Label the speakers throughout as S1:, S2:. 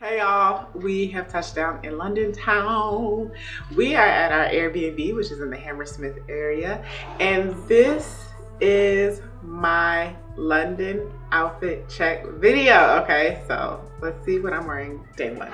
S1: Hey y'all, we have touched down in London town. We are at our Airbnb, which is in the Hammersmith area, and this is my London outfit check video. Okay, so let's see what I'm wearing day one.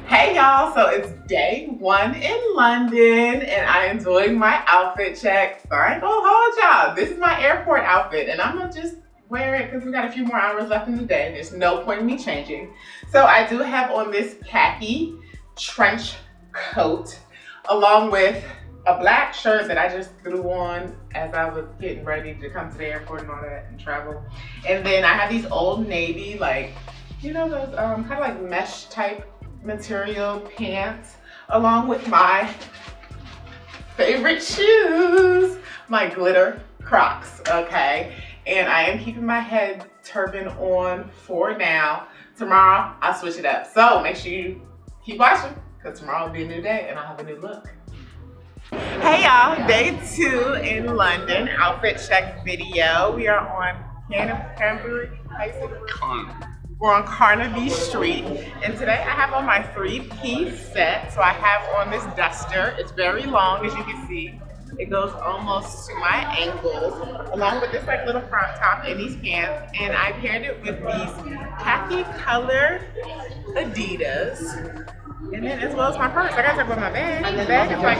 S1: Hey y'all, so it's day one in London and I am doing my outfit check. So I ain't gonna hold y'all. This is my airport outfit and I'm gonna just wear it because we got a few more hours left in the day. There's no point in me changing. So I do have on this khaki trench coat along with a black shirt that I just threw on as I was getting ready to come to the airport and all that and travel. And then I have these Old Navy, like, you know, those kind of like mesh type material pants along with my favorite shoes, my glitter Crocs, okay? And I am keeping my head turban on for now. Tomorrow, I'll switch it up. So make sure you keep watching because tomorrow will be a new day and I'll have a new look. Hey y'all, day two in London, outfit check video. We are on Canterbury, we're on Carnaby Street, and today I have on my three-piece set. So I have on this duster. It's very long, as you can see. It goes almost to my ankles, along with this like little crop top and these pants. And I paired it with these khaki color Adidas. And then as well as my purse. I gotta talk about my bag. The bag is like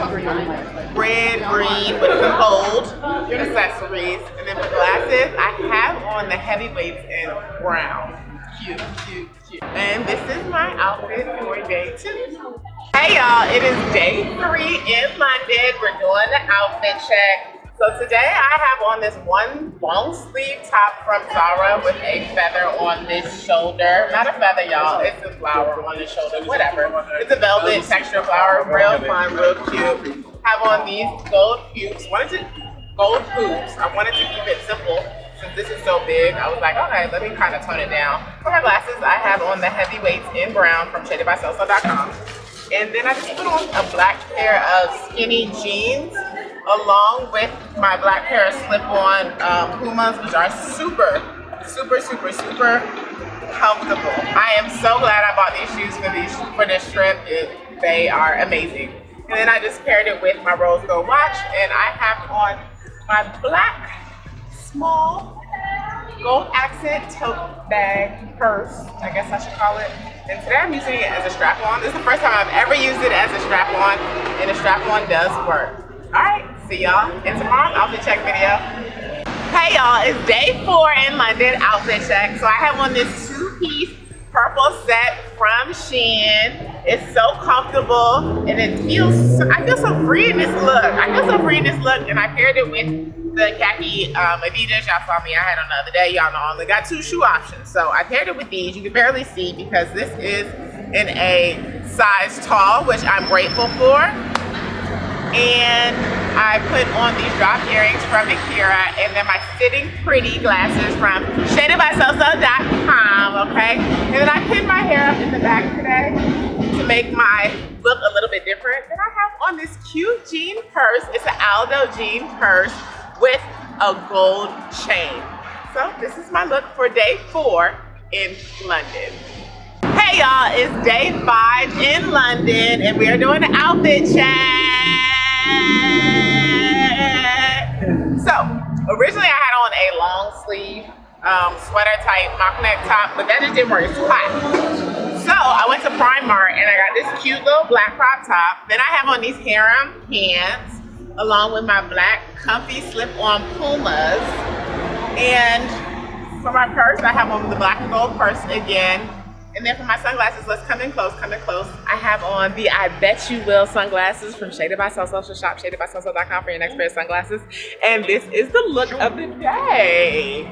S1: red, green with some gold accessories. And then for glasses, I have on the heavyweights in brown. Cute, cute, cute. And this is my outfit for day two. Hey y'all, it is day three in London. We're doing the outfit check. So today I have on this one long sleeve top from Zara with a feather on this shoulder. Not a feather, y'all, it's a flower on the shoulder, whatever. It's a velvet texture flower, real fun, real cute. Have on these gold hoops. I wanted to keep it simple. Since this is so big, I was like, okay, let me kind of tone it down. For my glasses, I have on the heavyweights in brown from shadedbysoso.com. And then I just put on a black pair of skinny jeans along with my black pair of slip-on Pumas, which are super, super, super, super comfortable. I am so glad I bought these shoes for this trip. They are amazing. And then I just paired it with my rose gold watch, and I have on my black small gold accent tote bag purse, I guess I should call it. And today I'm using it as a strap-on. This is the first time I've ever used it as a strap-on, and the strap-on does work. All right, see y'all in tomorrow's outfit check video. Hey y'all, it's day four in London outfit check. So I have on this two-piece purple set from Shein. It's so comfortable, and I feel so free in this look. And I paired it with the khaki Adidas y'all saw me I had on the other day. Y'all know I only got two shoe options. So I paired it with these. You can barely see because this is in a size tall, which I'm grateful for. And I put on these drop earrings from Akira, and then my Sitting Pretty glasses from shadedbysoso.com, okay? And then I pinned my hair up in the back today to make my look a little bit different. Then I have on this cute jean purse. It's an Aldo jean purse with a gold chain. So this is my look for day four in London. Hey y'all, it's day five in London and we are doing the outfit check. So originally I had on a long sleeve sweater type mock neck top, but that just didn't work, it's too hot. So I went to Primark and I got this cute little black crop top. Then I have on these harem pants along with my black comfy slip-on Pumas. And for my purse, I have on the black and gold purse again. And then for my sunglasses, let's come in close. I have on the I Bet You Will sunglasses from Shaded by Soso. So shop shadedbysoso.com for your next pair of sunglasses. And this is the look of the day.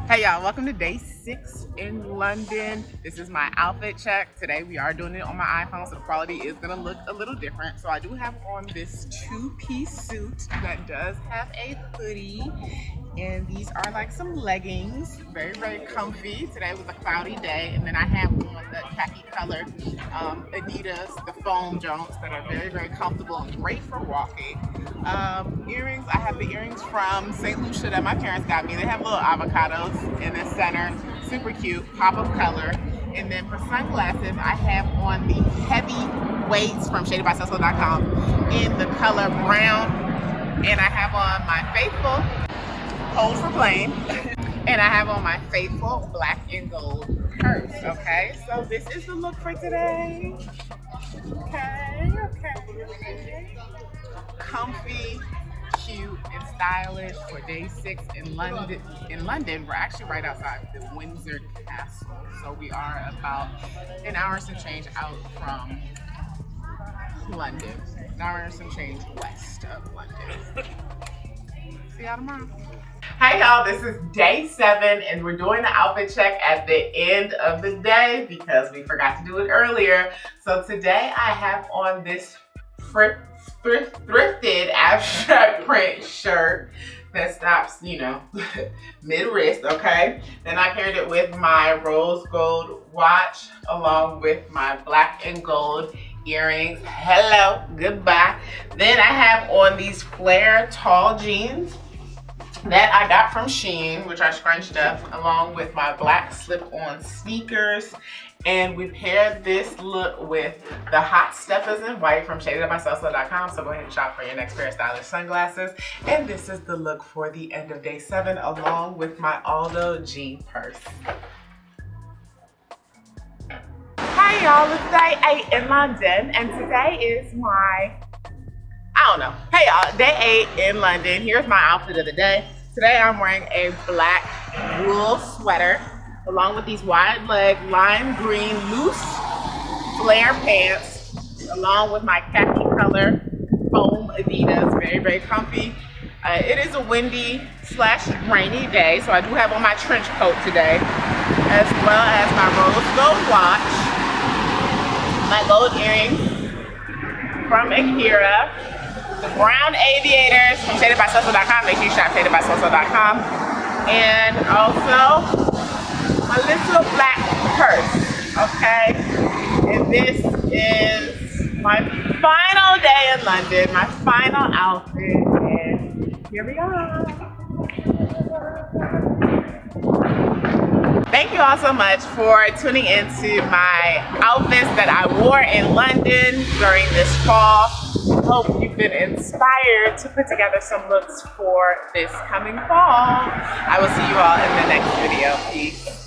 S1: Hey y'all, welcome to day 6 in London. This is my outfit check. Today we are doing it on my iPhone, so the quality is gonna look a little different. So I do have on this two-piece suit that does have a hoodie And these are like some leggings, very, very comfy. Today was a cloudy day. And then I have on the khaki colored Adidas, the foam jonks that are very, very comfortable and great for walking. Earrings, I have the earrings from St. Lucia that my parents got me. They have little avocados in the center, super cute, pop of color. And then for sunglasses, I have on the heavy weights from shadedbysoso.com in the color brown. And I have on my faithful, hold for plain, and I have on my faithful black and gold purse, okay? So this is the look for today. Okay. Comfy, cute, and stylish for day 6 in London. We're actually right outside the Windsor Castle. So we are about an hour and some change out from London. An hour and some change west of London. See y'all tomorrow. Hi y'all, this is day 7 and we're doing the outfit check at the end of the day because we forgot to do it earlier. So today I have on this thrifted abstract print shirt that stops, you know, mid-wrist, okay? Then I paired it with my rose gold watch along with my black and gold earrings. Hello, goodbye. Then I have on these flare tall jeans that I got from Shein, which I scrunched up, along with my black slip-on sneakers. And we paired this look with the Hot Steppers in white from shadedbysoso.com. So go ahead and shop for your next pair of stylish sunglasses. And this is the look for the end of day 7, along with my Aldo G purse. Hi y'all, it's day 8 in London, and today is my, hey y'all, day 8 in London. Here's my outfit of the day. Today I'm wearing a black wool sweater along with these wide leg lime green loose flare pants along with my khaki color foam Adidas, very, very comfy. It is a windy / rainy day, so I do have on my trench coat today, as well as my rose gold watch, my gold earrings from Akira, the brown aviators from shadedbysoso.com. Make sure you shop shadedbysoso.com. And also my little black purse, okay? And this is my final day in London, my final outfit, and here we are. Thank you all so much for tuning into my outfits that I wore in London during this fall. Hope you've been inspired to put together some looks for this coming fall. I will see you all in the next video. Peace.